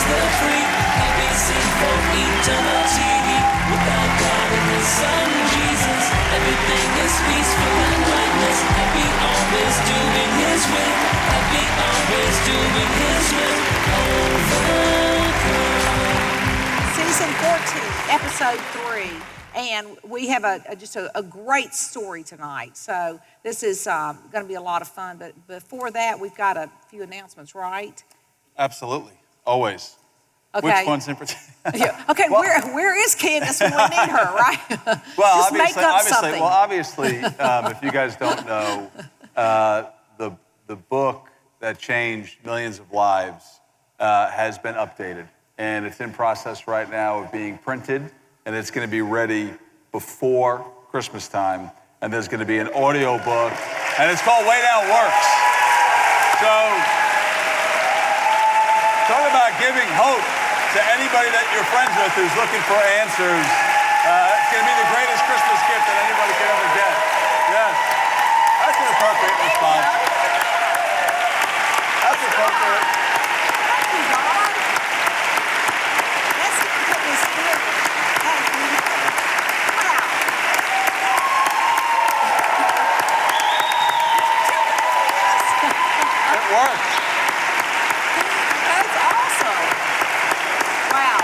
the free ABC for eternity. Without God and His Son Jesus, everything is peaceful and lightness. Happy always doing His will. Happy always doing His will. Overcome. Season 14, episode 3. And we have just a great story tonight. So this is going to be a lot of fun. But before that, we've got a few announcements, right? Absolutely. Always. Okay. Which ones in particular? Yeah. Okay, well, where is Candace when we need her, right? Well, Just make up something. Obviously, if you guys don't know, the book that changed millions of lives has been updated. And it's in process right now of being printed. And it's going to be ready before Christmas time. And there's going to be an audio book, and it's called Way Down Works. So, talk about giving hope to anybody that you're friends with who's looking for answers. It's going to be the greatest Christmas gift that anybody could ever get. Yes, that's an appropriate response. That's appropriate. Thank you, God. That's going to put me in spirit. Thank you. Wow. It works. That's awesome. Wow.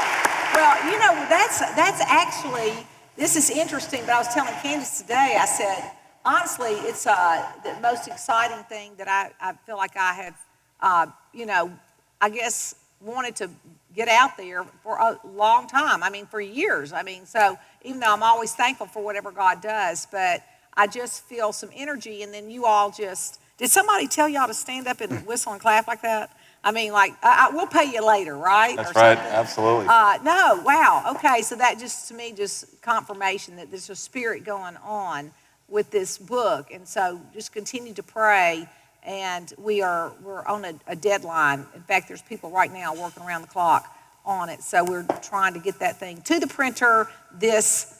Well, you know, that's actually, this is interesting, but I was telling Candace today, I said, honestly, it's the most exciting thing that I feel like I have, I guess wanted to get out there for a long time. I mean, for years. I mean, so even though I'm always thankful for whatever God does, but I just feel some energy, and then you all just, did somebody tell y'all to stand up and whistle and clap like that? I mean, like, we'll pay you later, right? That's right, absolutely. No, wow, okay, so that just, to me, just confirmation that there's a spirit going on with this book, and so just continue to pray, and we're on a deadline. In fact, there's people right now working around the clock on it, so we're trying to get that thing to the printer this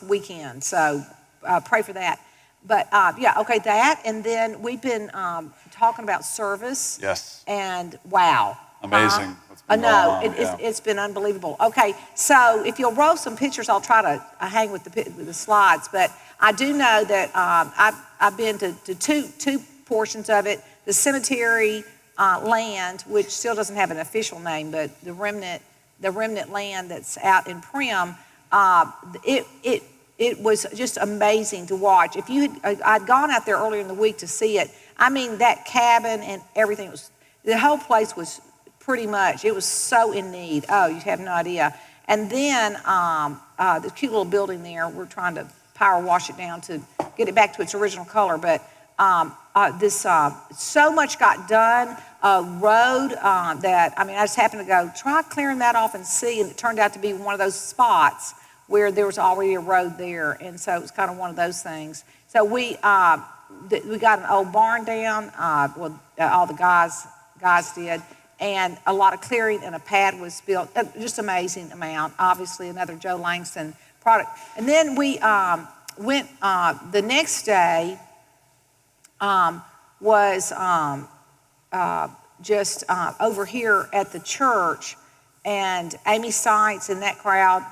weekend, so pray for that. But yeah, okay, that, and then we've been talking about service. Yes. And wow. Amazing. It's been unbelievable. Okay, so if you'll roll some pictures, I'll try to hang with the slides. But I do know that I've been to two portions of it. The cemetery land, which still doesn't have an official name, but the remnant land that's out in Primm, it was just amazing to watch. If you I'd gone out there earlier in the week to see it. I mean, that cabin and everything the whole place was pretty much, it was so in need. Oh, you have no idea. And then the cute little building there, we're trying to power wash it down to get it back to its original color. But so much got done. A road that, I mean, I just happened to go, try clearing that off and see, and it turned out to be one of those spots where there was already a road there, and so it was kind of one of those things. So we got an old barn down, all the guys did, and a lot of clearing, and a pad was built, just amazing amount, obviously another Joe Langston product. And then we went, the next day was just over here at the church, and Amy Seitz and that crowd,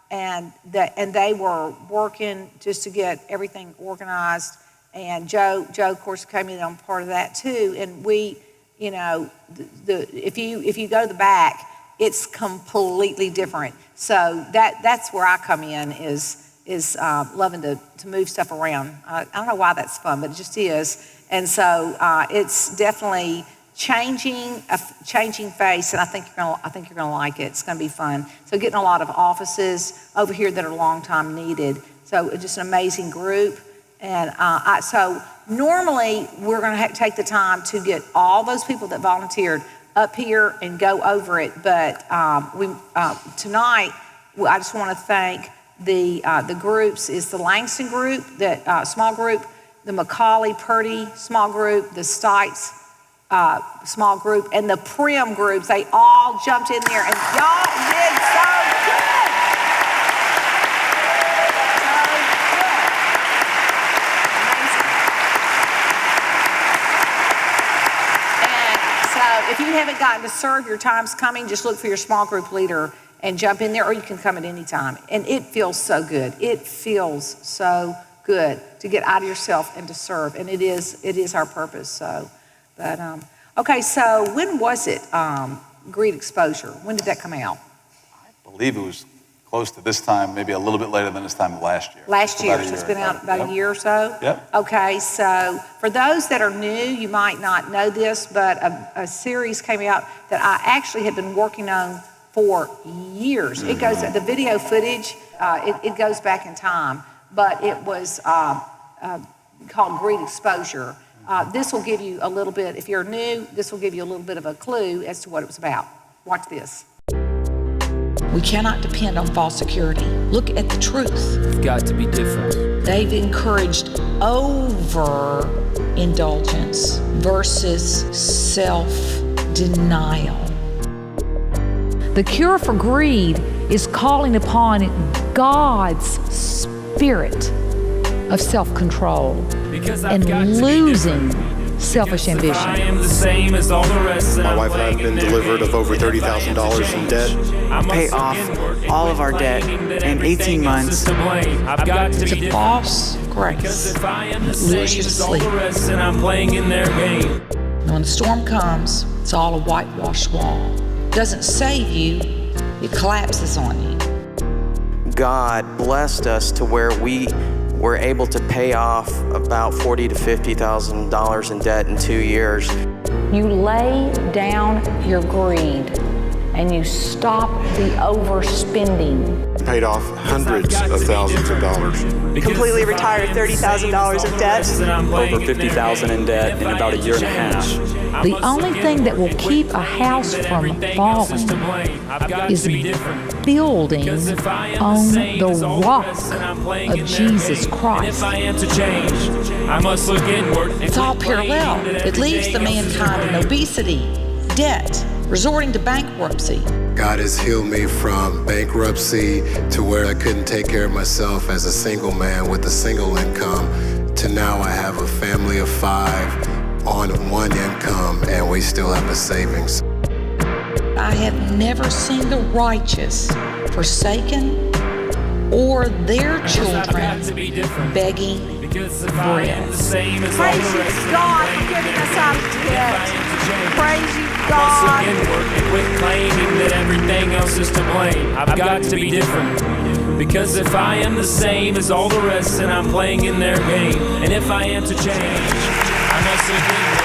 and they were working just to get everything organized. And Joe, of course, came in on part of that too. And we, if you go to the back, it's completely different. So that's where I come in is loving to move stuff around. I don't know why that's fun, but it just is. And so it's definitely changing face, and I think you're gonna like it. It's gonna be fun. So getting a lot of offices over here that are long time needed. So it's just an amazing group. And so normally we're gonna take the time to get all those people that volunteered up here and go over it. But tonight I just want to thank the groups. Is the Langston group, that small group, the Macaulay Purdy small group, the Stites small group, and the Primm groups. They all jumped in there, and y'all did so good. So good. Amazing. And so if you haven't gotten to serve, your time's coming. Just look for your small group leader and jump in there, or you can come at any time. And it feels so good. It feels so good to get out of yourself and to serve. And it is our purpose. So, but okay. So when was it? Greed Exposure. When did that come out? I believe it was close to this time, maybe a little bit later than this time last year. Last year, so it's been out about a year or so? Yep. Okay, so for those that are new, you might not know this, but a series came out that I actually had been working on for years. It goes, the video footage, it goes back in time, but it was called Greed Exposure. This will give you a little bit, if you're new, this will give you a little bit of a clue as to what it was about. Watch this. We cannot depend on false security. Look at the truth. You've got to be different. They've encouraged overindulgence versus self-denial. The cure for greed is calling upon God's spirit of self-control and losing selfish ambition. I am the same as all the rest. My wife and I have been delivered of over $30,000 in debt. Pay off all of our debt in 18 months. It's a false grace that lures you to sleep. I'm playing in their game. And when the storm comes, it's all a whitewashed wall. It doesn't save you, it collapses on you. God blessed us to where we were able to pay off about $40,000 to $50,000 in debt in 2 years. You lay down your greed and you stop the overspending. Paid off hundreds of thousands of dollars. Completely retired $30,000 of debt. Over $50,000 in debt in about a year and a half. The only thing that will keep a house from falling is building on the rock of Jesus Christ. It's all parallel. It leaves the mankind in obesity, debt, resorting to bankruptcy. God has healed me from bankruptcy to where I couldn't take care of myself as a single man with a single income to now I have a family of 5 on one income and we still have a savings. I have never seen the righteous forsaken or their children begging bread. Praise you, God, for getting us out of debt. Praise you, God. Quit claiming that everything else is to blame. I've got to be different. Because if I am the same as all the rest, then I'm playing in their game. And if I am to change, I must agree.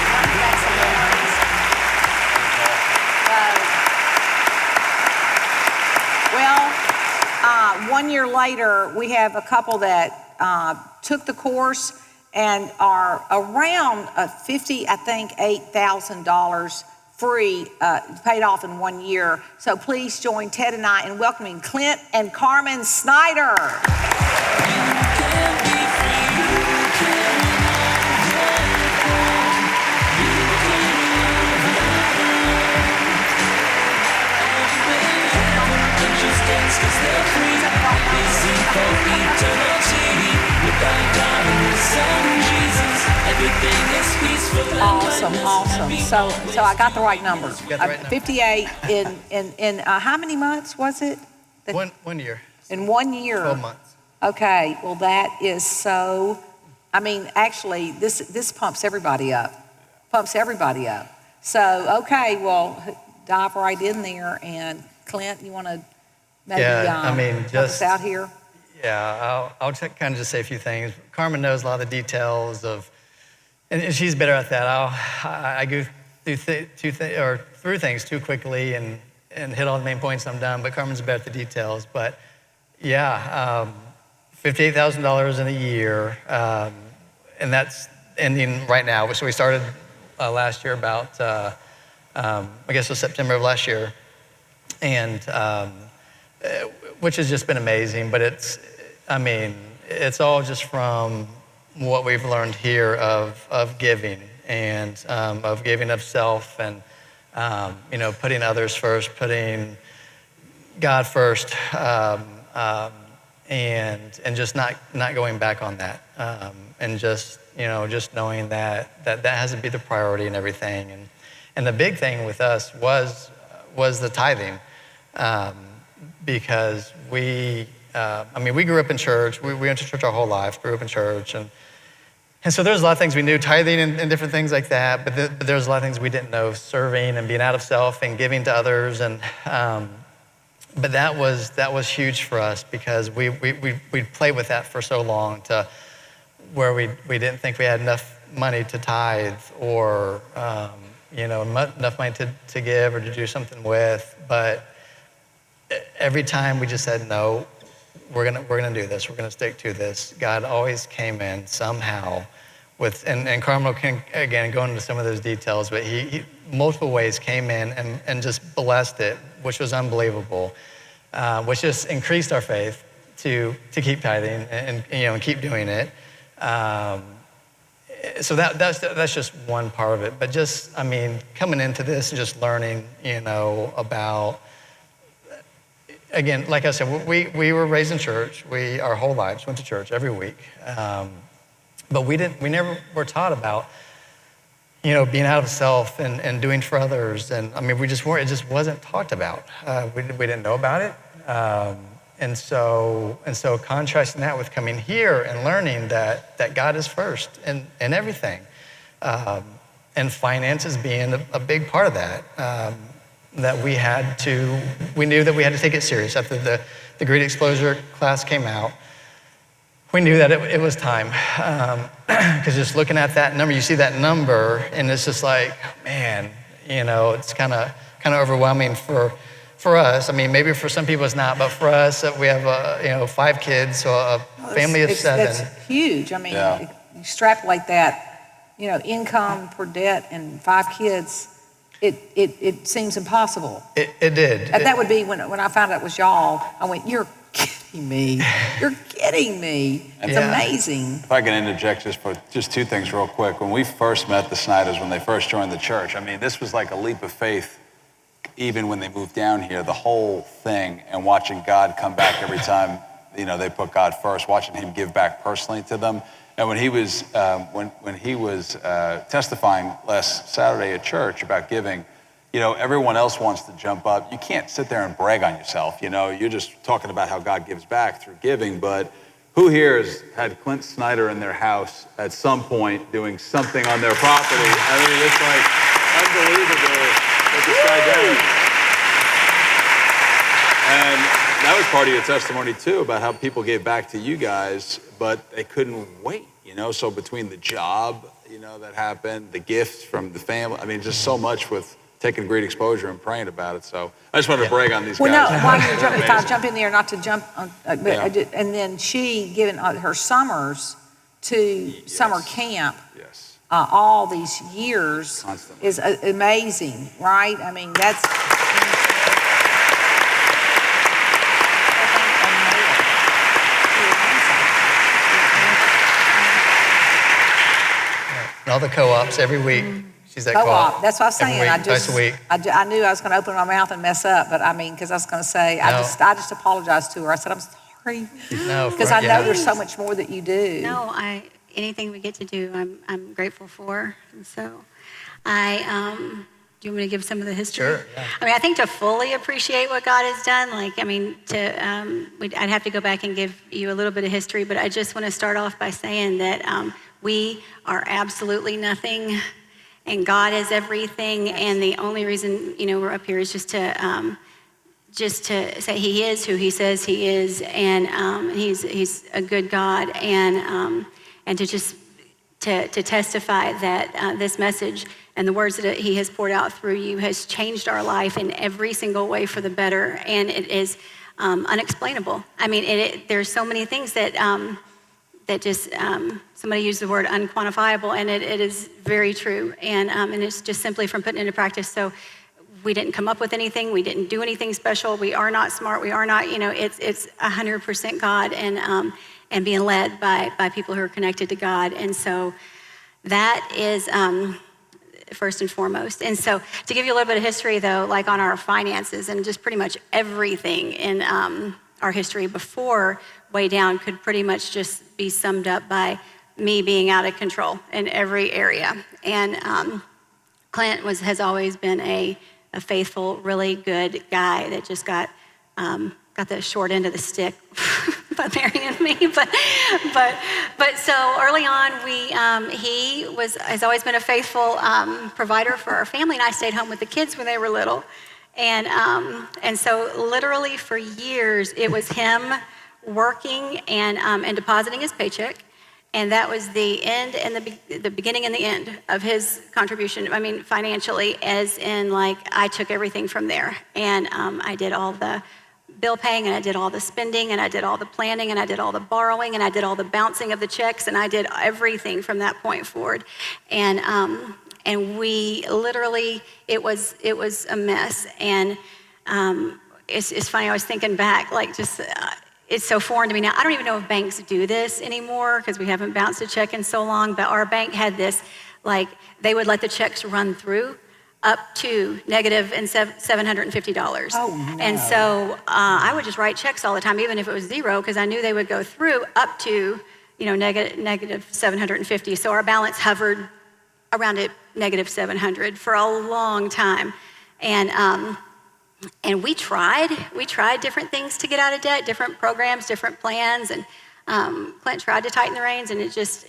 Well, 1 year later, we have a couple that took the course and are around $8,000 free, paid off in 1 year. So please join Ted and I in welcoming Clint and Carmen Snider. Awesome. So I got the right number. 58 in how many months was it? 1 year. In 1 year. 12 months. Okay. Well, that is so. I mean, actually, this pumps everybody up. So okay. Well, dive right in there. And Clint, you want to maybe help us out here? Yeah, I'll kind of just say a few things. Carmen knows a lot of the details of, and she's better at that. I go through things too quickly and hit all the main points. I'm done. But Carmen's better at the details. But yeah, $58,000 in a year, and that's ending right now. So we started last year about I guess it was September of last year, and which has just been amazing. But it's all just from what we've learned here of giving and of giving of self and putting others first, putting God first, and just not going back on that, and just knowing that has to be the priority and everything. And the big thing with us was the tithing, because we grew up in church. We went to church our whole life, grew up in church. And so there's a lot of things we knew, tithing and different things like that, but there's a lot of things we didn't know, serving and being out of self and giving to others. And but that was huge for us, because we played with that for so long, to where we didn't think we had enough money to tithe, or enough money to give or to do something with. But every time we just said, no, we're gonna do this, we're gonna stick to this. God always came in somehow with, and Carmen can again go into some of those details, but he multiple ways came in and just blessed it, which was unbelievable, which just increased our faith to keep tithing and keep doing it. So that's just one part of it. But just, coming into this and just learning, about, again, like I said, we were raised in church. Our whole lives went to church every week. But we never were taught about, being out of self and doing for others. And we just weren't, it just wasn't talked about. We didn't know about it. And so contrasting that with coming here and learning that God is first in everything. And finances being a big part of that. That we knew that we had to take it serious. After the Great Exposure class came out, we knew that it was time. Because just looking at that number, you see that number, and it's just like, man, it's kind of overwhelming for us. Maybe for some people it's not, but for us, we have 5 kids, so a family of 7. That's huge. You extrapolate that, income per debt and 5 kids. It seems impossible. It did. That would be when I found out it was y'all. I went, you're kidding me. You're kidding me. It's amazing. If I can interject just 2 things real quick. When we first met the Sniders, when they first joined the church, this was like a leap of faith. Even when they moved down here, the whole thing, and watching God come back every time, they put God first, watching him give back personally to them. And when he was testifying last Saturday at church about giving, everyone else wants to jump up. You can't sit there and brag on yourself. You're just talking about how God gives back through giving. But who here has had Clint Snider in their house at some point doing something on their property? It's like unbelievable what this guy does. And that was part of your testimony too, about how people gave back to you guys, but they couldn't wait, So between the job, that happened, the gifts from the family, just so much with taking Great Exposure and praying about it. So I just wanted to brag on these guys. Well, no, while you're jumping, if I jump in there, not to jump, and then she giving her summers to summer camp. Yes. All these years Constantly. is amazing, right? That's. And all the co-ops every week. She's at co-op. That's what I was saying. Twice a week. I knew I was going to open my mouth and mess up, but because I was going to say, I just apologized to her. I said, I'm sorry. No, because I know there's so much more that you do. No, anything we get to do, I'm grateful for. And so do you want me to give some of the history? Sure. Yeah. I think to fully appreciate what God has done, I'd have to go back and give you a little bit of history, but I just want to start off by saying that we are absolutely nothing, and God is everything, and the only reason, we're up here is just to say He is who He says He is, and He's a good God, and to testify that this message and the words that He has poured out through you has changed our life in every single way for the better, and it is unexplainable. There's so many things that just somebody used the word unquantifiable, and it is very true, and it's just simply from putting it into practice. So we didn't come up with anything, we didn't do anything special, we are not smart, we are not, it's 100% God, and being led by people who are connected to God, and so that is first and foremost. And so to give you a little bit of history though, like on our finances and just pretty much everything in our history before way down could pretty much just be summed up by me being out of control in every area. And Clint has always been a faithful, really good guy that just got the short end of the stick by marrying me. But so early on, he has always been a faithful provider for our family, and I stayed home with the kids when they were little. And so literally for years, it was him working and depositing his paycheck. And that was the end and the beginning and the end of his contribution. I mean, financially, as in like I took everything from there. And I did all the bill paying, and I did all the spending, and I did all the planning, and I did all the borrowing, and I did all the bouncing of the checks, and I did everything from that point forward. And we literally, it was a mess. And it's funny, I was thinking back, like just, it's so foreign to me now. I don't even know if banks do this anymore because we haven't bounced a check in so long, but our bank had this, like they would let the checks run through up to negative $750. Oh, no. And so I would just write checks all the time, even if it was zero, because I knew they would go through up to, negative 750. So our balance hovered around at negative 700 for a long time. And we tried different things to get out of debt, different programs, different plans, and Clint tried to tighten the reins, and it just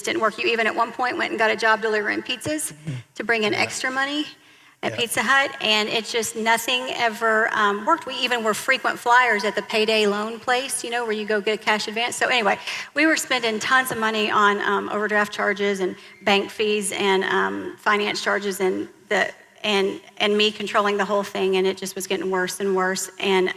didn't work. You even at one point went and got a job delivering pizzas to bring in extra money at Pizza Hut, and it just, nothing ever worked. We even were frequent flyers at the payday loan place, where you go get a cash advance. So anyway, we were spending tons of money on overdraft charges and bank fees and finance charges and me controlling the whole thing, and it just was getting worse and worse. And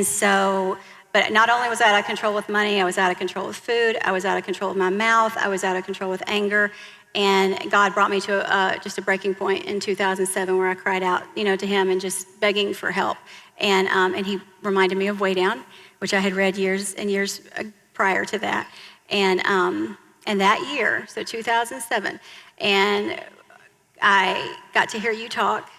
so, but not only was I out of control with money, I was out of control with food, I was out of control with my mouth, I was out of control with anger, and God brought me to just a breaking point in 2007 where I cried out, to him and just begging for help. And he reminded me of Way Down, which I had read years and years prior to that. And that year, so 2007, and I got to hear you talk,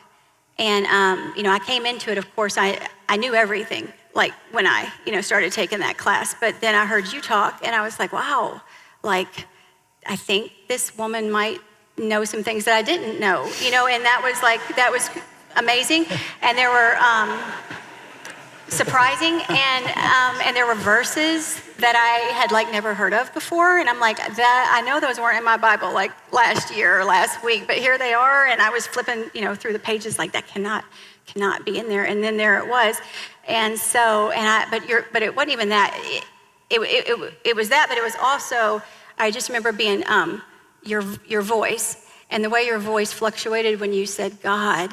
and I came into it. Of course, I knew everything, like when I started taking that class. But then I heard you talk, and I was like, wow, like I think this woman might know some things that I didn't know, And that was amazing. And there were surprising, and there were verses that I had never heard of before, and I'm like, that I know those weren't in my Bible like last year or last week, but here they are, and I was flipping through the pages like that cannot be in there, and then there it was, and so but it wasn't even that, it was that, but it was also, I just remember being your voice and the way your voice fluctuated when you said God.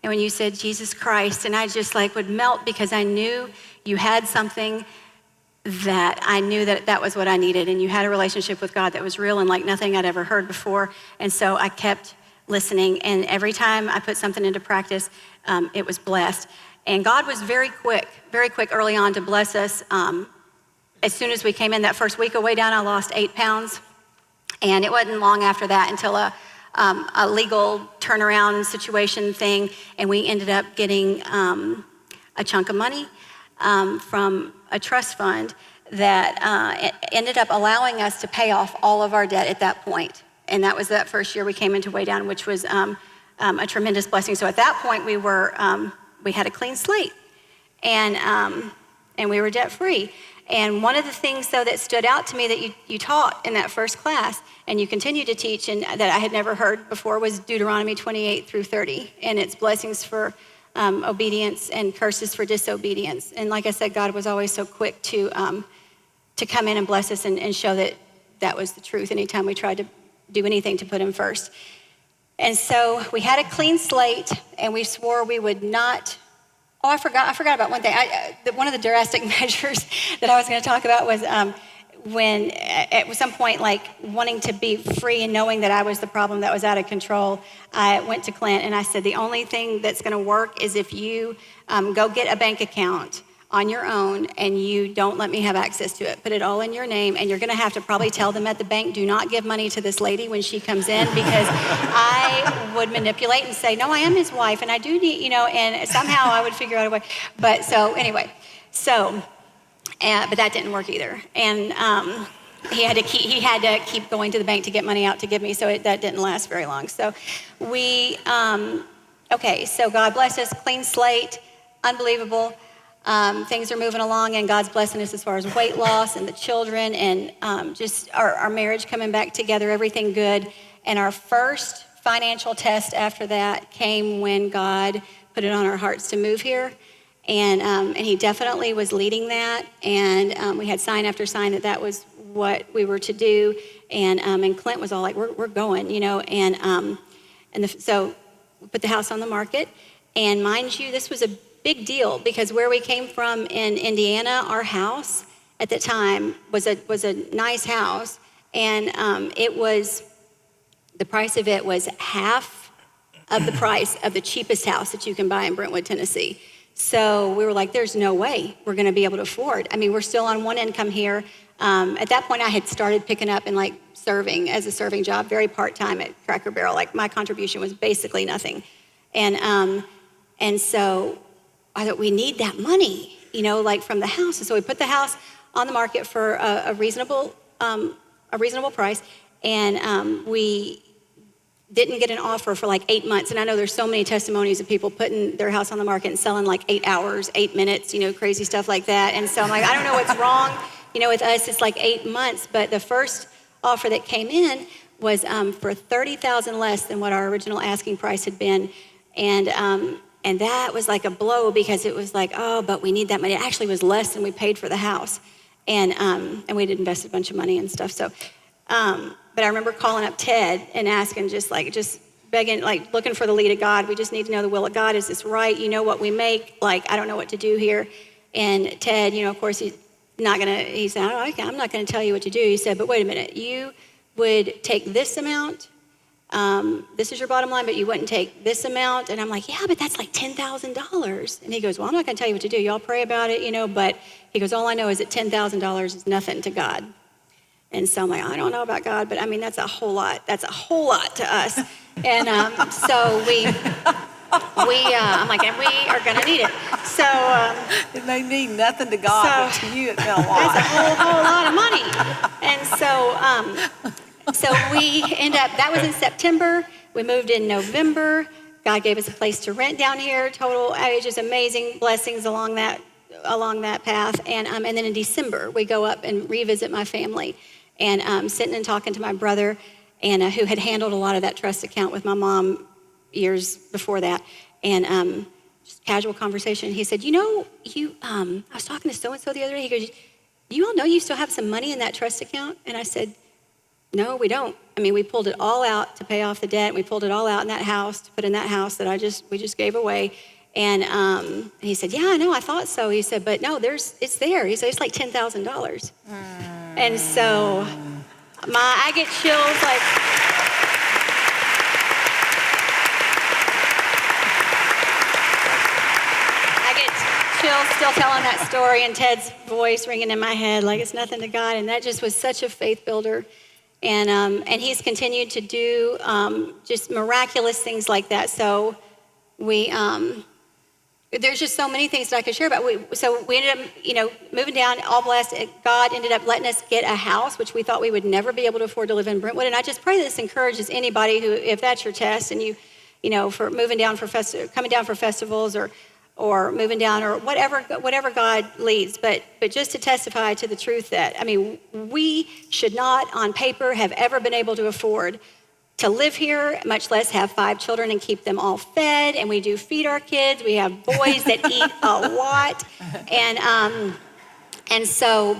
And when you said Jesus Christ, and I just would melt because I knew you had something that I knew that was what I needed, and you had a relationship with God that was real and like nothing I'd ever heard before. And so I kept listening, and every time I put something into practice, it was blessed. And God was very quick early on to bless us. As soon as we came in that first week of Way Down, I lost 8 pounds. And it wasn't long after that until a legal turnaround situation thing, and we ended up getting a chunk of money from a trust fund that ended up allowing us to pay off all of our debt at that point. And that was that first year we came into Way Down, which was a tremendous blessing. So at that point, we had a clean slate, and we were debt free. And one of the things, though, that stood out to me that you taught in that first class, and you continue to teach, and that I had never heard before, was Deuteronomy 28-30, and its blessings for obedience and curses for disobedience. And like I said, God was always so quick to come in and bless us and show that was the truth anytime we tried to do anything to put him first. And so we had a clean slate, and we swore we would not. Oh, I forgot about one thing. One of the drastic measures that I was going to talk about was when at some point, wanting to be free and knowing that I was the problem that was out of control, I went to Clint and I said, the only thing that's going to work is if you go get a bank account on your own and you don't let me have access to it. Put it all in your name, and you're going to have to probably tell them at the bank, do not give money to this lady when she comes in, because I would manipulate and say, no, I am his wife and I do need, and somehow I would figure out a way. But so anyway, but that didn't work either. And he had to keep going to the bank to get money out to give me, so that didn't last very long. So so God blessed us, clean slate, unbelievable. Things are moving along, and God's blessing us as far as weight loss and the children, and just our marriage coming back together, everything good. And our first financial test after that came when God put it on our hearts to move here. And he definitely was leading that, and we had sign after sign that was what we were to do. And Clint was all like, "We're going," so we put the house on the market. And mind you, this was a big deal because where we came from in Indiana, our house at the time was a nice house, and the price of it was half of the price of the cheapest house that you can buy in Brentwood, Tennessee. So we were like, there's no way we're going to be able to afford. I mean, we're still on one income here. At that point, I had started picking up and like serving as a serving job, very part-time at Cracker Barrel. Like my contribution was basically nothing. And so I thought, we need that money, like from the house. And so we put the house on the market for a reasonable price. And we didn't get an offer for like 8 months. And I know there's so many testimonies of people putting their house on the market and selling like 8 hours, 8 minutes, crazy stuff like that. And so I'm like, I don't know what's wrong. With us, it's like 8 months. But the first offer that came in was for $30,000 less than what our original asking price had been. And that was like a blow because it was like, oh, but we need that money. It actually was less than we paid for the house. And we'd invested a bunch of money and stuff. So, but I remember calling up Ted and asking, just begging, like looking for the lead of God. We just need to know the will of God. Is this right? What we make? Like, I don't know what to do here. And Ted, of course, he said, I'm not going to tell you what to do. He said, but wait a minute, you would take this amount. This is your bottom line, but you wouldn't take this amount. And I'm like, yeah, but that's like $10,000. And he goes, well, I'm not going to tell you what to do. Y'all pray about it, but he goes, all I know is that $10,000 is nothing to God. And so I'm like, I don't know about God, but I mean, that's a whole lot. That's a whole lot to us. And so I'm like, and we are going to need it. So it may mean nothing to God, but to you it meant a lot. That's a whole lot of money. And so we end up, that was in September. We moved in November. God gave us a place to rent down here. Total, just amazing blessings along that path. And then in December, we go up and revisit my family. And sitting and talking to my brother, and who had handled a lot of that trust account with my mom years before that. And just casual conversation. He said, I was talking to so-and-so the other day. He goes, you all know you still have some money in that trust account? And I said, no, we don't. I mean, we pulled it all out to pay off the debt. We pulled it all out in that house to put in that house that we just gave away. And he said, yeah, I know, I thought so. He said, but no, it's there. He said, it's like $10,000. And so I get chills like, still telling that story, and Ted's voice ringing in my head like it's nothing to God. And that just was such a faith builder. And he's continued to do just miraculous things like that. So there's just so many things that I could share about. So we ended up, moving down, all blessed. God ended up letting us get a house, which we thought we would never be able to afford to live in Brentwood. And I just pray that this encourages anybody who, if that's your test, and for moving down coming down for festivals or moving down or whatever God leads. But just to testify to the truth that, we should not on paper have ever been able to afford to live here, much less have 5 children and keep them all fed. And we do feed our kids. We have boys that eat a lot.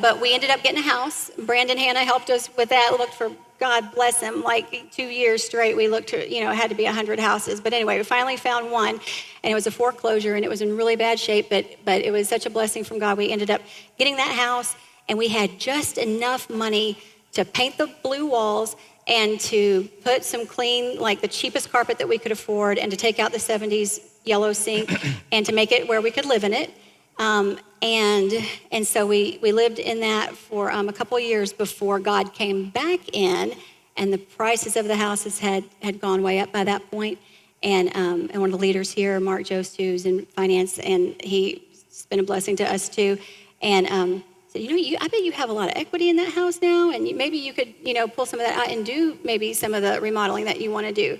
But we ended up getting a house. Brandon Hanna helped us with that. Looked for, God bless him, like 2 years straight. We looked to, it had to be 100 houses. But anyway, we finally found one, and it was a foreclosure, and it was in really bad shape. But it was such a blessing from God. We ended up getting that house, and we had just enough money to paint the blue walls and to put some clean, like the cheapest carpet that we could afford, and to take out the 70s yellow sink and to make it where we could live in it. And so we lived in that for a couple of years before God came back in, and the prices of the houses had gone way up by that point. And one of the leaders here, Mark Jost, who's in finance, and he's been a blessing to us too. And said, I bet you have a lot of equity in that house now, and maybe you could, pull some of that out and do maybe some of the remodeling that you want to do.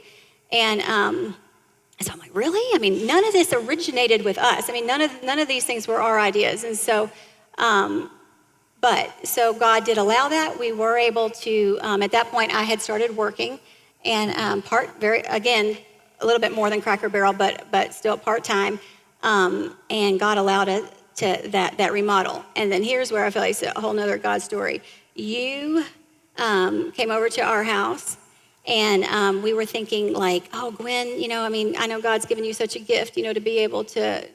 And so I'm like, really? I mean, none of this originated with us. I mean, none of these things were our ideas. And so, so God did allow that. We were able to, at that point, I had started working, and again, a little bit more than Cracker Barrel, but still part-time. And God allowed it to that remodel. And then here's where I feel like it's a whole nother God story. You came over to our house, and we were thinking like, oh, Gwen, I know God's given you such a gift, to be able to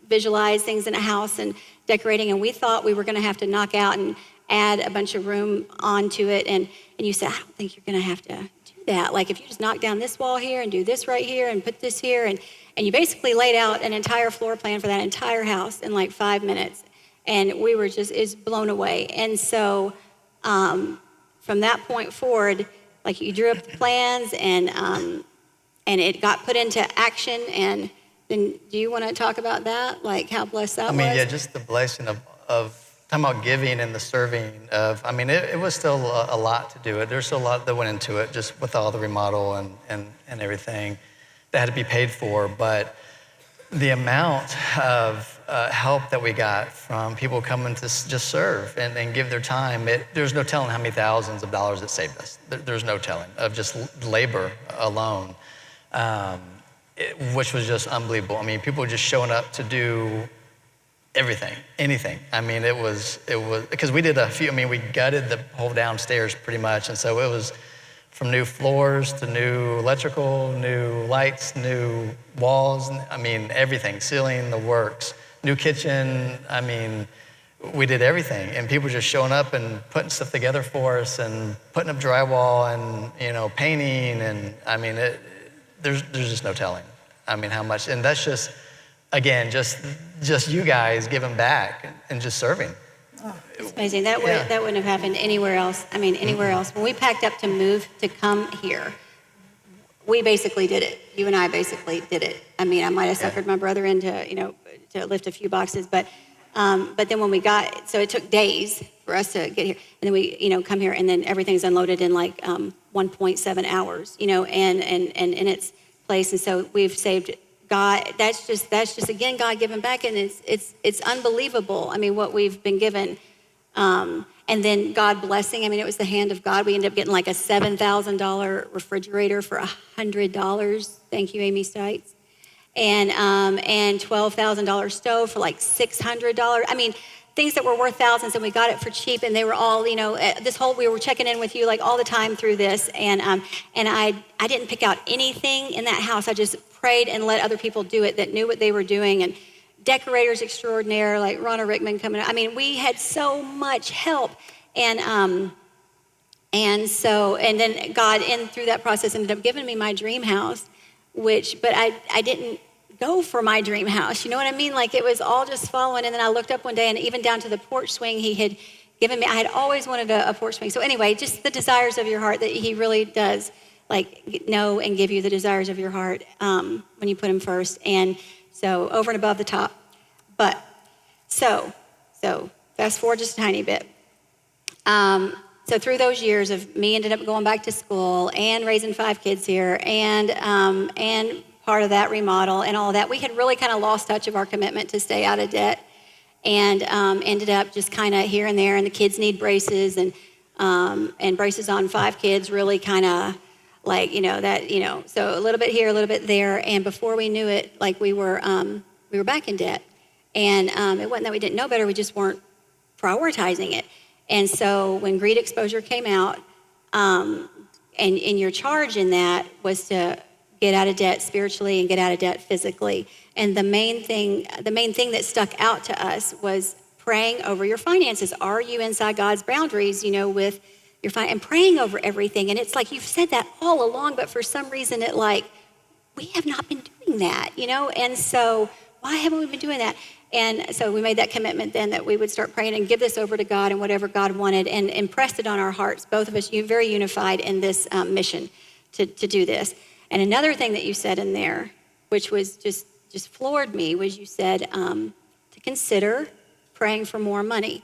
visualize things in a house and decorating. And we thought we were going to have to knock out and add a bunch of room onto it. And you said, I don't think you're going to have to do that. Like if you just knock down this wall here and do this right here and put this here. And you basically laid out an entire floor plan for that entire house in like 5 minutes. And we were just blown away. And so from that point forward, like you drew up the plans and it got put into action. And then do you want to talk about that? Like how blessed that was? Yeah, just the blessing of talking about giving and the serving of, it was still a lot to do it. There's still a lot that went into it, just with all the remodel and everything that had to be paid for. But the amount of help that we got from people coming to just serve and give their time, there's no telling how many thousands of dollars it saved us. There's no telling of just labor alone, which was just unbelievable. People were just showing up to do everything, anything. It was because we did a few. We gutted the whole downstairs pretty much, and so it was from new floors to new electrical, new lights, new walls. Everything, ceiling, the works, new kitchen. We did everything, and people just showing up and putting stuff together for us, and putting up drywall, and painting, and there's just no telling. How much, and that's just. Again, just you guys giving back and just serving. Oh, it's amazing. That wouldn't have happened anywhere else. Anywhere else. When we packed up to move to come here, we basically did it. You and I basically did it. I might have suckered my brother into, to lift a few boxes, but then when we got, so it took days for us to get here, and then we, come here, and then everything's unloaded in like 1.7 hours, and in its place, and so we've saved. God, that's just again God giving back, and it's unbelievable. What we've been given, and then God blessing. It was the hand of God. We ended up getting like a $7,000 refrigerator for $100. Thank you, Amy Stites, and $12,000 stove for like $600. Things that were worth thousands, and we got it for cheap, and they were all, we were checking in with you like all the time through this, and I didn't pick out anything in that house. I just prayed and let other people do it that knew what they were doing, and decorators extraordinaire like Ronna Rickman coming out. We had so much help, and then God, through that process, ended up giving me my dream house, but I didn't go for my dream house. You know what I mean? Like it was all just following. And then I looked up one day, and even down to the porch swing he had given me. I had always wanted a porch swing. So anyway, just the desires of your heart, that he really does know and give you the desires of your heart when you put him first. And so over and above the top. But so fast forward just a tiny bit. So through those years of me ended up going back to school and raising 5 kids here, and part of that remodel and all of that, we had really kind of lost touch of our commitment to stay out of debt, and ended up just kind of here and there. And the kids need braces, and braces on 5 kids really kind of like, so a little bit here, a little bit there. And before we knew it, like we were back in debt. And it wasn't that we didn't know better, we just weren't prioritizing it. And so when Greed Exposure came out, and your charge in that was to get out of debt spiritually and get out of debt physically. And the main thing that stuck out to us was praying over your finances. Are you inside God's boundaries, with your and praying over everything? And it's like you've said that all along, but for some reason we have not been doing that, And so why haven't we been doing that? And so we made that commitment then that we would start praying and give this over to God and whatever God wanted, and impressed it on our hearts, both of us very unified in this mission to do this. And another thing that you said in there, which was just floored me, was you said to consider praying for more money.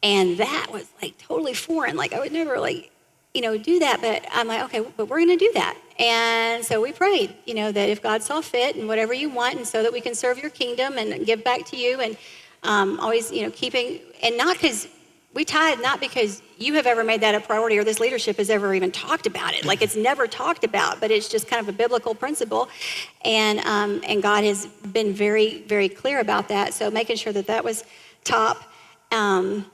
And that was like totally foreign. Like I would never like, do that. But I'm like, okay, but we're going to do that. And so we prayed, that if God saw fit and whatever you want, and so that we can serve your kingdom and give back to you, and always, keeping, and not because we tithe, not because you have ever made that a priority or this leadership has ever even talked about it. Like it's never talked about, but it's just kind of a biblical principle. And God has been very, very clear about that. So making sure that was top. And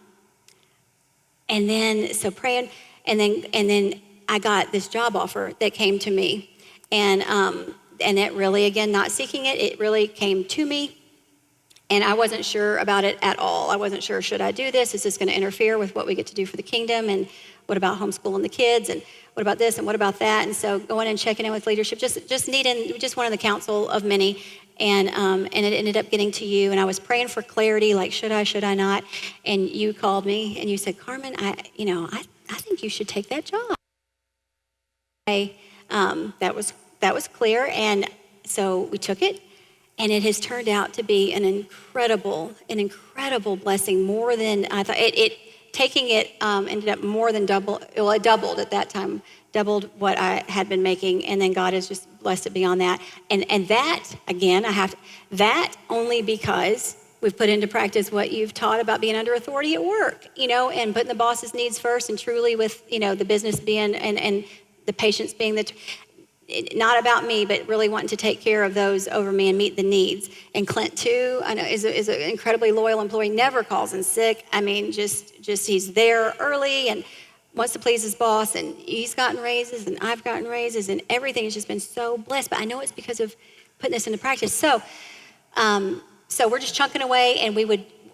then, so praying, and then I got this job offer that came to me. And it really, again, not seeking it, it really came to me. And I wasn't sure about it at all. I wasn't sure, should I do this? Is this going to interfere with what we get to do for the kingdom? And what about homeschooling the kids? And what about this? And what about that? And so going and checking in with leadership, just one of the council of many. And it ended up getting to you. And I was praying for clarity, like, should I not? And you called me and you said, Carmen, I think you should take that job. That was clear. And so we took it. And it has turned out to be an incredible blessing, more than I thought. Taking it ended up more than double. Well, it doubled at that time, doubled what I had been making, and then God has just blessed it beyond that. And that, again, that only because we've put into practice what you've taught about being under authority at work, and putting the boss's needs first, and truly with, the business being, and the patients being not about me, but really wanting to take care of those over me and meet the needs. And Clint too, I know is an incredibly loyal employee, never calls in sick. I mean, just he's there early and wants to please his boss, and he's gotten raises and I've gotten raises, and everything has just been so blessed. But I know it's because of putting this into practice. So we're just chunking away, and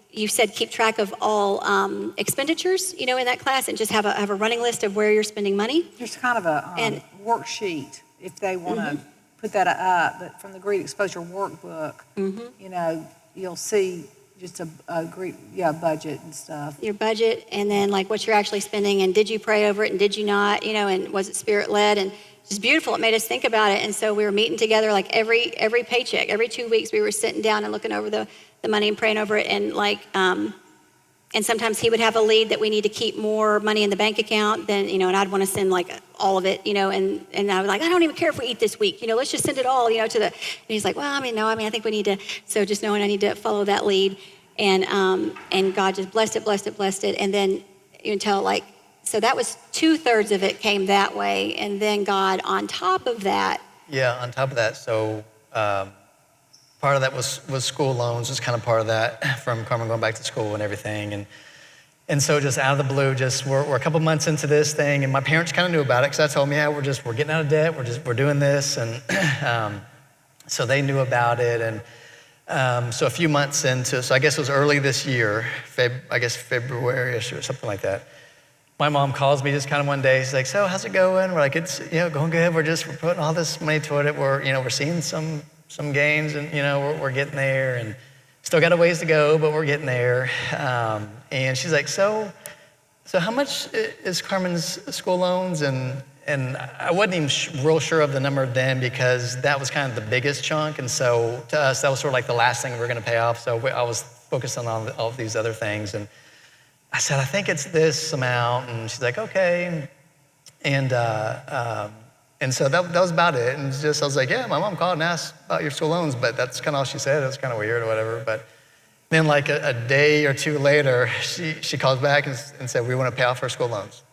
you said keep track of all expenditures, in that class, and just have a running list of where you're spending money. There's kind of a worksheet if they want to put that up, but from the Great Exposure workbook, you'll see just a great, budget and stuff. Your budget, and then like what you're actually spending, and did you pray over it, and did you not, and was it Spirit-led, and just beautiful. It made us think about it. And so we were meeting together like every paycheck, every 2 weeks we were sitting down and looking over the money and praying over it, and like, and sometimes he would have a lead that we need to keep more money in the bank account than, and I'd want to send like all of it, and I was like, I don't even care if we eat this week, let's just send it all, to the, and he's like, well, I think we need to, so just knowing I need to follow that lead, and God just blessed it, and then until like, so that was 2/3 of it came that way, and then God on top of that. Yeah, on top of that, so part of that was school loans, was kind of part of that from Carmen going back to school and everything. And so just out of the blue, we're a couple months into this thing, and my parents kind of knew about it, because I told them, yeah, we're getting out of debt, we're doing this. And so they knew about it. And so a few months into, so I guess it was early this year, February-ish or something like that. My mom calls me just kind of one day. She's like, so how's it going? We're like, it's going good. We're putting all this money toward it. We're seeing some gains, and we're getting there, and still got a ways to go, but we're getting there. And she's like, so how much is Carmen's school loans? And I wasn't even real sure of the number then, because that was kind of the biggest chunk, and so to us that was sort of like the last thing we were going to pay off. So I was focused on all of these other things, and I said, I think it's this amount, and she's like, okay, and so that was about it. And I was like, yeah, my mom called and asked about your school loans, but that's kind of all she said. It was kind of weird or whatever. But then like a day or two later, she calls back and said, we want to pay off her school loans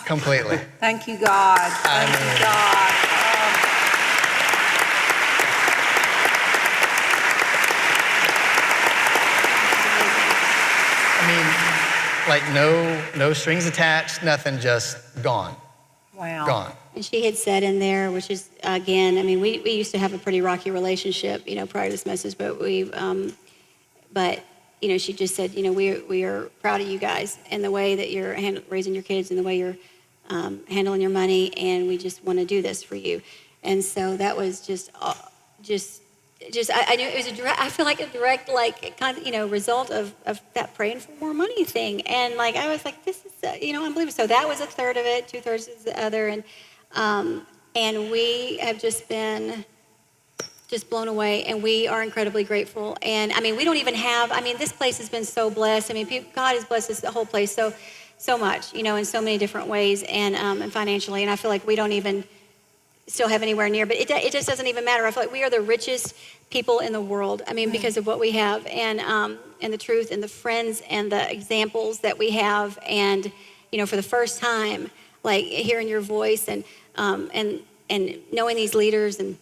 completely. Thank you, God. Thank you, God. Like no strings attached, nothing, just gone. Wow. Gone. And she had said in there, which is, again, we used to have a pretty rocky relationship, prior to this message, but she just said, we are proud of you guys and the way that you're raising your kids and the way you're handling your money, and we just want to do this for you. And so that was just I knew it was I feel like a direct, like, kind of, result of that praying for more money thing. And like, I was like, this is, unbelievable. So that was 1/3 of it, 2/3 is the other. And we have just been just blown away, and we are incredibly grateful. And I mean, we don't even have, I mean, this place has been so blessed. I mean, God has blessed us, the whole place, so much, you know, in so many different ways, and financially. And I feel like we don't even still have anywhere near, but it just doesn't even matter. I feel like we are the richest people in the world. I mean, because of what we have, and the truth, and the friends, and the examples that we have, and you know, for the first time, like hearing your voice, and knowing these leaders, and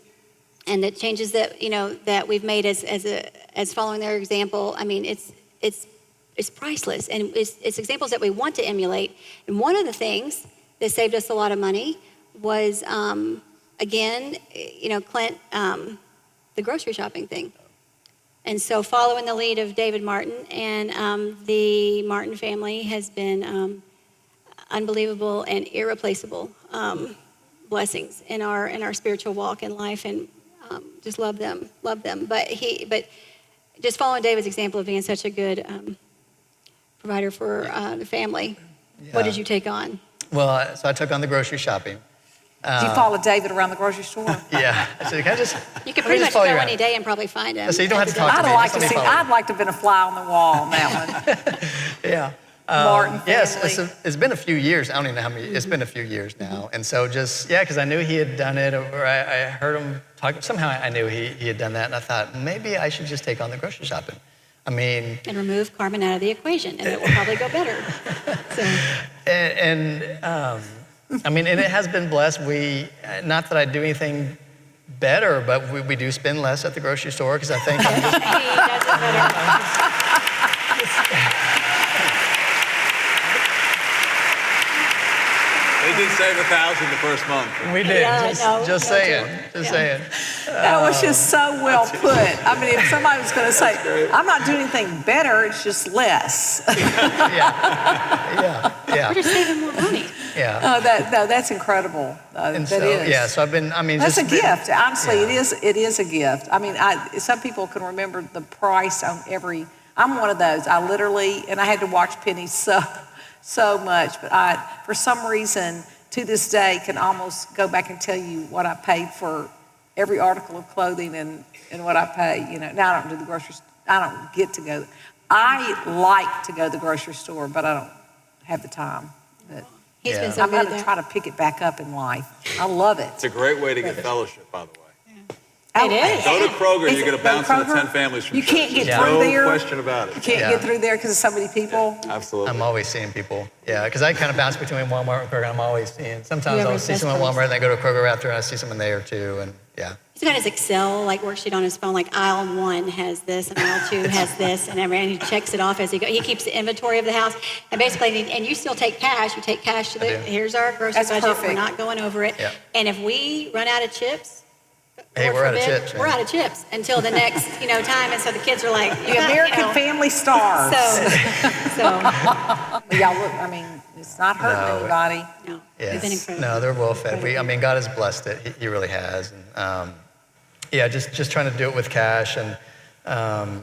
the changes that, you know, that we've made as following their example. I mean, it's priceless, and it's examples that we want to emulate. And one of the things that saved us a lot of money was, again, you know, Clint, the grocery shopping thing. And so following the lead of David Martin, and the Martin family has been unbelievable and irreplaceable blessings in our spiritual walk in life, and just love them. But just following David's example of being such a good provider for the family. Yeah. What did you take on? Well, so I took on the grocery shopping. Did you follow David around the grocery store? Yeah. So can I just? You could pretty much go any day and probably find him. So you don't have to talk to me. I'd like to have been a fly on the wall on that one. Yeah. Martin family. Yes, it's been a few years. I don't even know how many. It's been a few years now, and so because I knew he had done it, or I heard him talk. Somehow I knew he had done that, and I thought maybe I should just take on the grocery shopping. I mean, and remove Carmen out of the equation, and it will probably go better. I mean, and it has been blessed. Not that I do anything better, but we do spend less at the grocery store, because I think I'm just. He does it better. They did save $1,000 the first month. We did. Just saying. That was just so well put. I mean, if somebody was going to say, I'm not doing anything better, it's just less. Yeah. We're just saving more money. Yeah. That's incredible. And that so, is. yeah, so I've been, I mean, that's just a gift. Honestly, it is a gift. I mean, some people can remember the price on I'm one of those. I literally, and I had to watch Penny so much, but I, for some reason, to this day, can almost go back and tell you what I paid for every article of clothing and what I pay. You know, now I don't do the grocery store. I don't get to go. I like to go to the grocery store, but I don't have the time. But He's been so I'm good going to try to pick it back up in life. I love it. It's a great way to get fellowship, by the way. It is. Go to Kroger, you're going to bounce into 10 families from You church. can't get through there. No question about it. You can't get through there because of so many people. Absolutely. I'm always seeing people. Yeah, because I kind of bounce between Walmart and Kroger. I'm always seeing. Sometimes I'll see someone at Walmart and then go to Kroger after, and I see someone there too. And yeah. He's got his Excel worksheet on his phone, like aisle 1 has this, and aisle 2 has this, and he checks it off as he goes. He keeps the inventory of the house, and basically, and you still take cash. You take cash to here's our grocery budget. Perfect. We're not going over it. Yeah. And if we run out of chips, Hey, we're out of chips. We're out of chips until the next, time. And so the kids are like, The American family starves. So y'all look, I mean, it's not hurting anybody. no, Yes. they've been incredible. No, they're well fed. I mean, God has blessed it. He really has. And just trying to do it with cash, and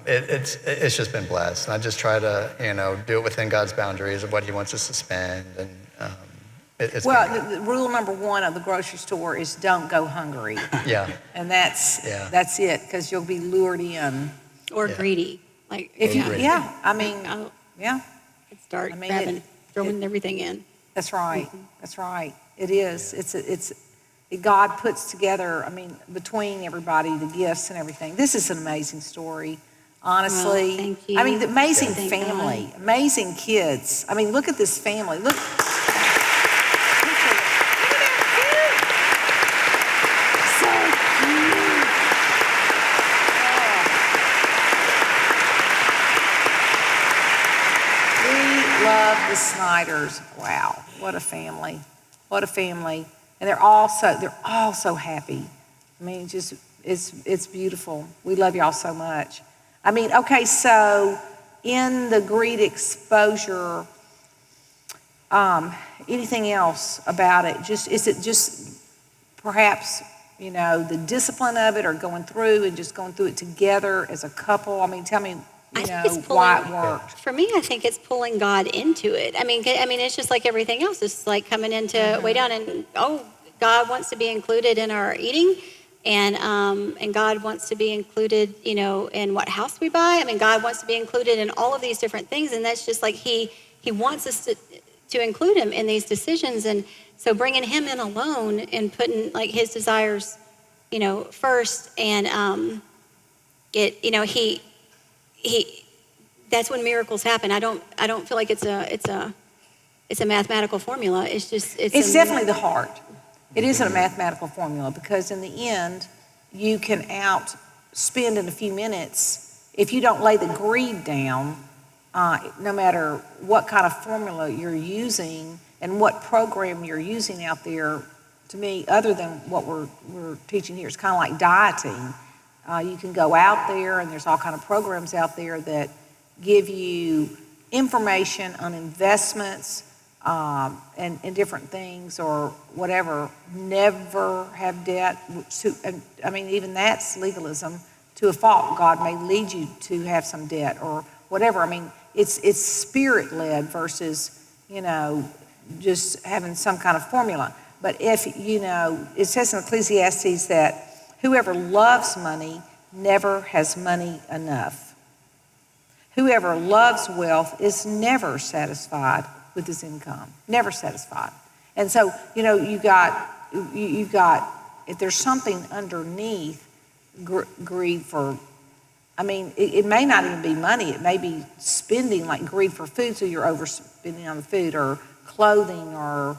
it's just been blessed. And I just try to do it within God's boundaries of what He wants us to spend. And it's the rule number 1 of the grocery store is don't go hungry. Yeah. And that's it, because you'll be lured in. Or greedy. If you, It's dark, throwing everything in. That's right. That's right. It is. God puts together, between everybody, the gifts and everything. This is an amazing story, honestly. Well, thank you. The amazing Thank family, God. amazing kids. Look at this family. Look. The Sniders, wow, what a family, and they're all so happy. It's beautiful. We love y'all so much. Okay, so in the greed exposure, anything else about it? Is it just perhaps the discipline of it, or going through it together as a couple? Tell me. Why it worked. For me, I think it's pulling God into it. It's just like everything else. It's like coming into way down, and God wants to be included in our eating. And God wants to be included, you know, in what house we buy. I mean, God wants to be included in all of these different things, and that's just like He wants us to include Him in these decisions. And so bringing Him in alone and putting like His desires, you know, first, and you know, He that's when miracles happen. I don't feel like it's a mathematical formula. It's just it's definitely the heart. It isn't a mathematical formula, because in the end, you can outspend in a few minutes if you don't lay the greed down. No matter what kind of formula you're using and what program you're using out there, to me, other than what we're teaching here, it's kind of like dieting. You can go out there, and there's all kind of programs out there that give you information on investments and different things or whatever. Never have debt. I mean, even that's legalism to a fault. God may lead you to have some debt or whatever. I mean, it's spirit-led versus, you know, just having some kind of formula. But if, you know, it says in Ecclesiastes that whoever loves money never has money enough. Whoever loves wealth is never satisfied with his income, never satisfied. And so, you know, you've got, if there's something underneath greed for, I mean, it may not even be money. It may be spending, like greed for food, so you're overspending on the food, or clothing, or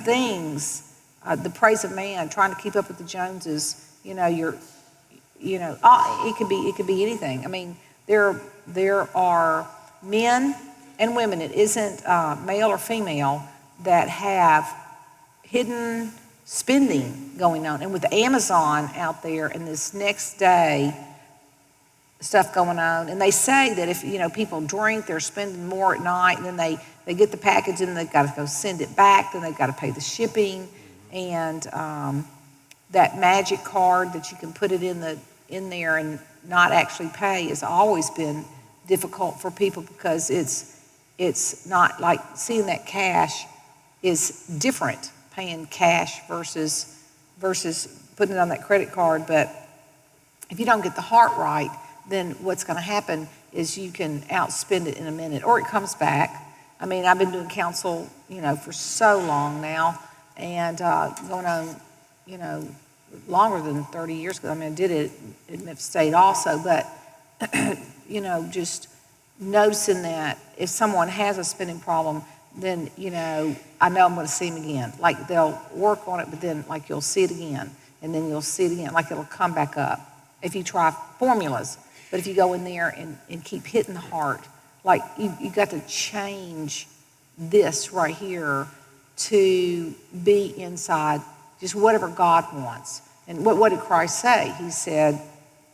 things, the praise of man, trying to keep up with the Joneses. You know, it could be anything. I mean, there are men and women, it isn't male or female, that have hidden spending going on. And with Amazon out there and this next day stuff going on, and they say that if, you know, people drink, they're spending more at night, and then they get the package and they've got to go send it back, then they've got to pay the shipping, and that magic card that you can put it in there and not actually pay has always been difficult for people, because it's not like seeing that cash is different, paying cash versus putting it on that credit card. But if you don't get the heart right, then what's going to happen is you can outspend it in a minute, or it comes back. I mean, I've been doing counsel, you know, for so long now, and going on, you know, longer than 30 years ago. I mean, I did it at Memphis State also, but, you know, just noticing that if someone has a spending problem, then, you know, I know I'm going to see them again. Like, they'll work on it, but then, like, you'll see it again, and then you'll see it again. Like, it'll come back up if you try formulas. But if you go in there and keep hitting the heart, like, you got to change this right here to be inside just whatever God wants. And what did Christ say? He said,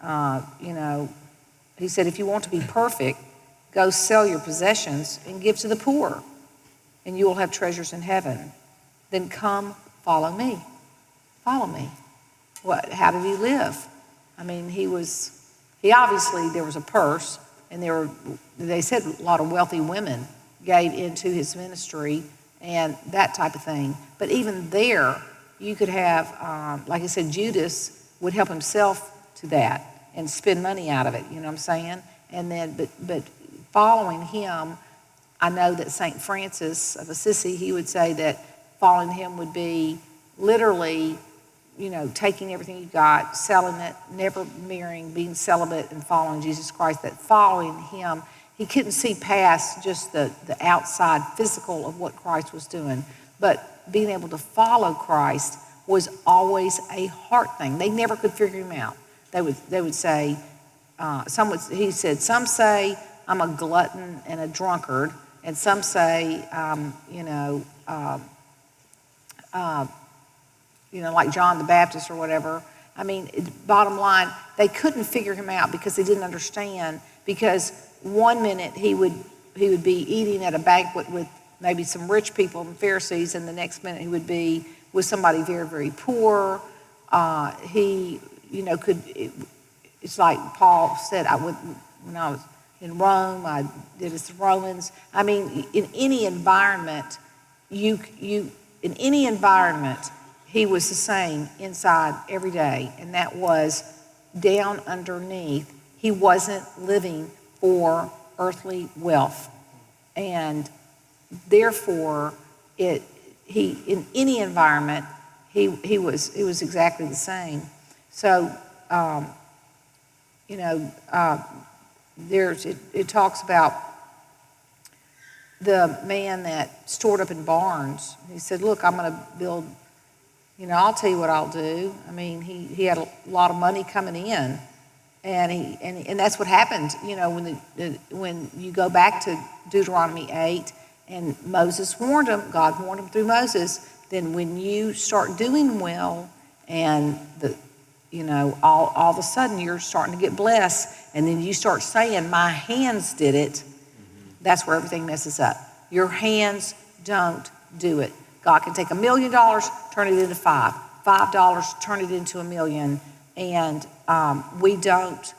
you know, he said, if you want to be perfect, go sell your possessions and give to the poor, and you will have treasures in heaven. Then come, follow me. Follow me. How did he live? I mean, he obviously, there was a purse, and they said a lot of wealthy women gave into his ministry and that type of thing. But even there, you could have, like I said, Judas would help himself to that and spend money out of it, you know what I'm saying? And then, but following him, I know that St. Francis of Assisi, he would say that following him would be literally, you know, taking everything you got, selling it, never marrying, being celibate, and following Jesus Christ. That following him, he couldn't see past just the outside physical of what Christ was doing. But being able to follow Christ was always a heart thing. They never could figure him out. They would say, he said, some say I'm a glutton and a drunkard, and some say, like John the Baptist or whatever. I mean, bottom line, they couldn't figure him out because they didn't understand. Because one minute he would be eating at a banquet with maybe some rich people and Pharisees, and the next minute he would be with somebody very, very poor. It's like Paul said, when I was in Rome, I did as the Romans. I mean, in any environment, he was the same inside every day, and that was down underneath. He wasn't living for earthly wealth, and therefore, in any environment, he was exactly the same. So, it talks about the man that stored up in barns. He said, look, I'm going to build, I'll tell you what I'll do. I mean, he had a lot of money coming in, and that's what happened, when you go back to Deuteronomy 8, and Moses warned him, God warned him through Moses, then when you start doing well and all of a sudden you're starting to get blessed, and then you start saying, my hands did it, that's where everything messes up. Your hands don't do it. God can take $1 million, turn it into $5 turn it into $1 million, and we don't.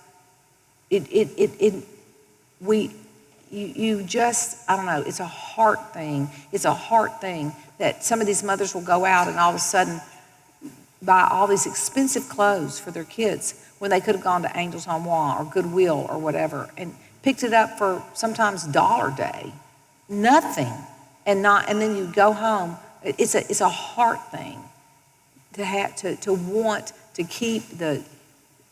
You just, I don't know. It's a heart thing. It's a heart thing that some of these mothers will go out and all of a sudden buy all these expensive clothes for their kids when they could have gone to Angels en Moi or Goodwill or whatever and picked it up for sometimes $1 a day, nothing, and then you go home. It's a heart thing to want to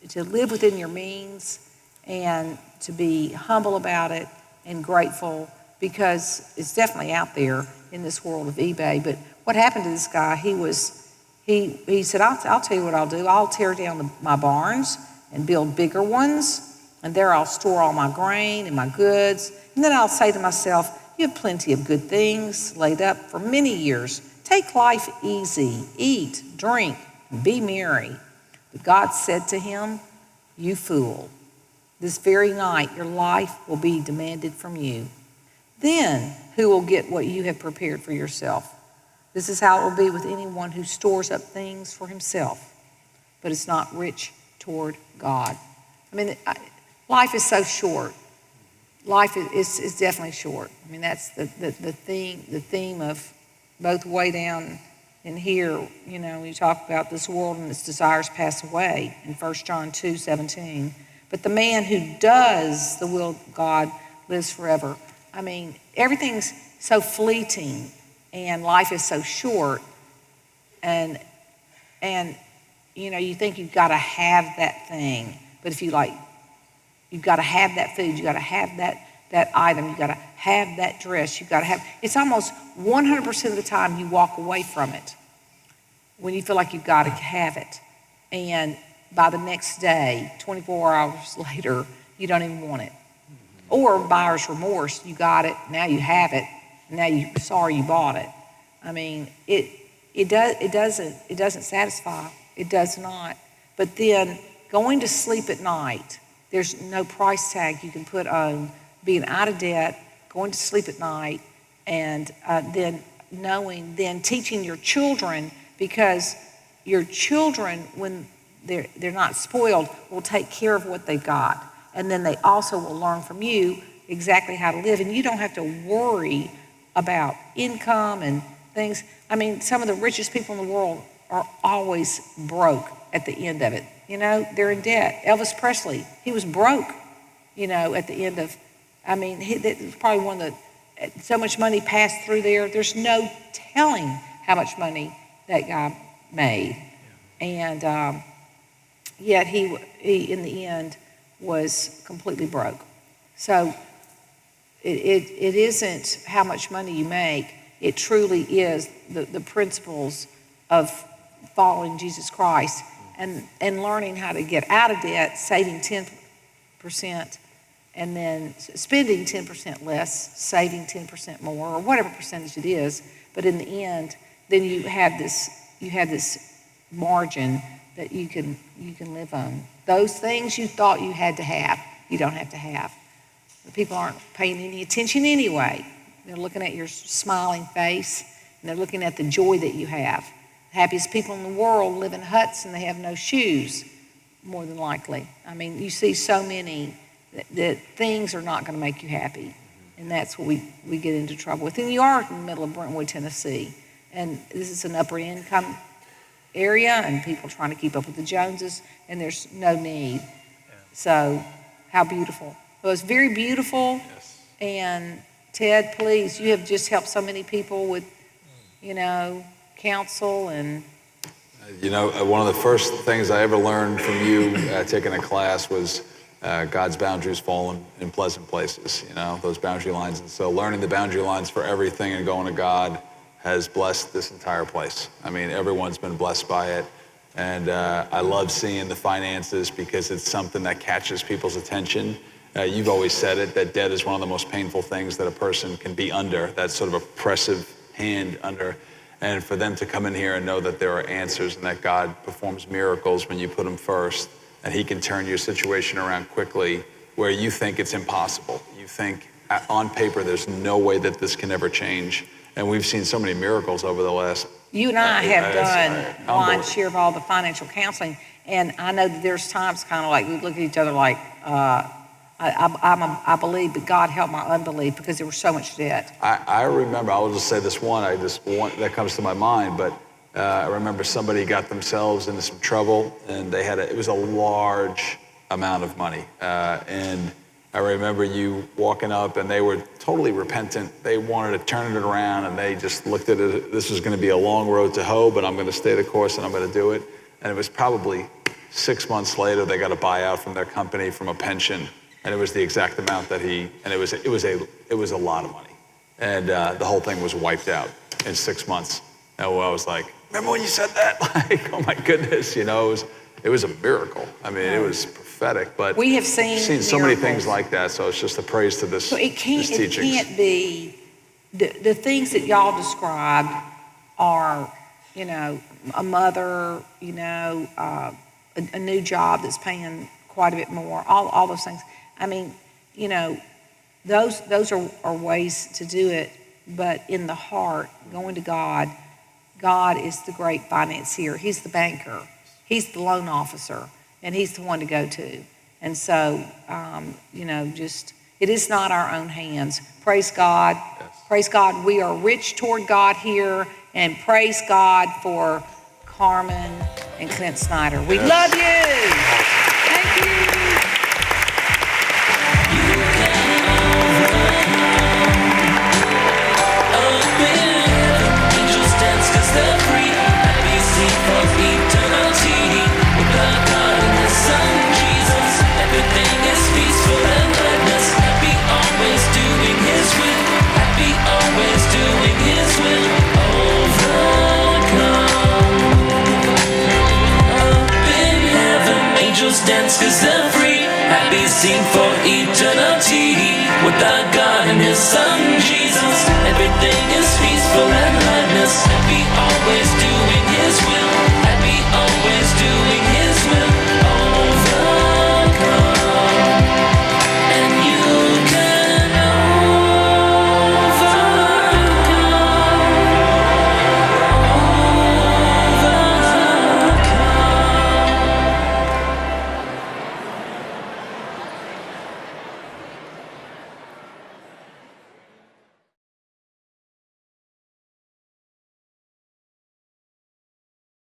to live within your means and to be humble about it and grateful, because it's definitely out there in this world of eBay. But what happened to this guy? He said, I'll tell you what I'll do. I'll tear down my barns and build bigger ones, and there I'll store all my grain and my goods. And then I'll say to myself, you have plenty of good things laid up for many years. Take life easy, eat, drink, and be merry. But God said to him, you fool, this very night your life will be demanded from you. Then who will get what you have prepared for yourself? This is how it will be with anyone who stores up things for himself, but is not rich toward God. I mean, life is so short. Life is definitely short. I mean, that's the theme of both way down and here, when you talk about this world and its desires pass away in 1 John 2:17. But the man who does the will of God lives forever. I mean, everything's so fleeting and life is so short, and you think you've got to have that thing, but if you've got to have that food, you've got to have that item, you've got to have that dress, you've got to have, it's almost 100% of the time you walk away from it when you feel like you've got to have it. And by the next day, 24 hours later, you don't even want it. Or buyer's remorse, you got it, now you have it, now you're sorry you bought it. I mean, it doesn't satisfy. It does not. But then going to sleep at night, there's no price tag you can put on being out of debt, going to sleep at night, and then teaching your children, because your children, when they're not spoiled, will take care of what they've got. And then they also will learn from you exactly how to live. And you don't have to worry about income and things. I mean, some of the richest people in the world are always broke at the end of it. They're in debt. Elvis Presley, he was broke, at the end of, it's probably one of the, so much money passed through there. There's no telling how much money that guy made. And yet he in the end was completely broke. So it isn't how much money you make. It truly is the principles of following Jesus Christ and learning how to get out of debt, saving 10%, and then spending 10% less, saving 10% more, or whatever percentage it is. But in the end, then you have this margin that you can live on. Those things you thought you had to have, you don't have to have. The people aren't paying any attention anyway. They're looking at your smiling face, and they're looking at the joy that you have. The happiest people in the world live in huts and they have no shoes, more than likely. I mean, you see so many that things are not going to make you happy, and that's what we get into trouble with. And you are in the middle of Brentwood, Tennessee, and this is an upper income area and people trying to keep up with the Joneses, and there's no need. So how beautiful. It was very beautiful. Yes. And Ted, please, you have just helped so many people with, counsel and. One of the first things I ever learned from you taking a class was God's boundaries fall in pleasant places, those boundary lines. And so learning the boundary lines for everything and going to God has blessed this entire place. I mean, everyone's been blessed by it. And I love seeing the finances because it's something that catches people's attention. You've always said it, that debt is one of the most painful things that a person can be under, that sort of oppressive hand under. And for them to come in here and know that there are answers and that God performs miracles when you put him first, and he can turn your situation around quickly where you think it's impossible. You think on paper there's no way that this can ever change. And we've seen so many miracles over the last. You and I have done one share of all the financial counseling, and I know that there's times kind of like we look at each other like, I believe, but God help my unbelief because there was so much debt. I remember, I will just say this one that comes to my mind, but I remember somebody got themselves into some trouble, and it was a large amount of money. And I remember you walking up, and they were totally repentant. They wanted to turn it around, and they just looked at it. This was going to be a long road to hoe, but I'm going to stay the course, and I'm going to do it. And it was probably 6 months later, they got a buyout from their company from a pension, and it was the exact amount that and it was a lot of money. And the whole thing was wiped out in 6 months. And I was like, remember when you said that? Like, oh my goodness, it was a miracle. I mean, it was prophetic, but we have seen so many things like that. So it's just a praise to this. So it can't be the things that y'all described are, a mother, a new job that's paying quite a bit more, all those things. I mean, those are ways to do it, but in the heart, going to God is the great financier. He's the banker. He's the loan officer, and he's the one to go to. And so, it is not our own hands. Praise God. Yes. Praise God. We are rich toward God here, and praise God for Carmen and Clint Snider. We love you. Thank you. Dance 'cause they're free, happy sing for eternity with our God and his son Jesus. Everything is peaceful and lightness, happy always doing his will.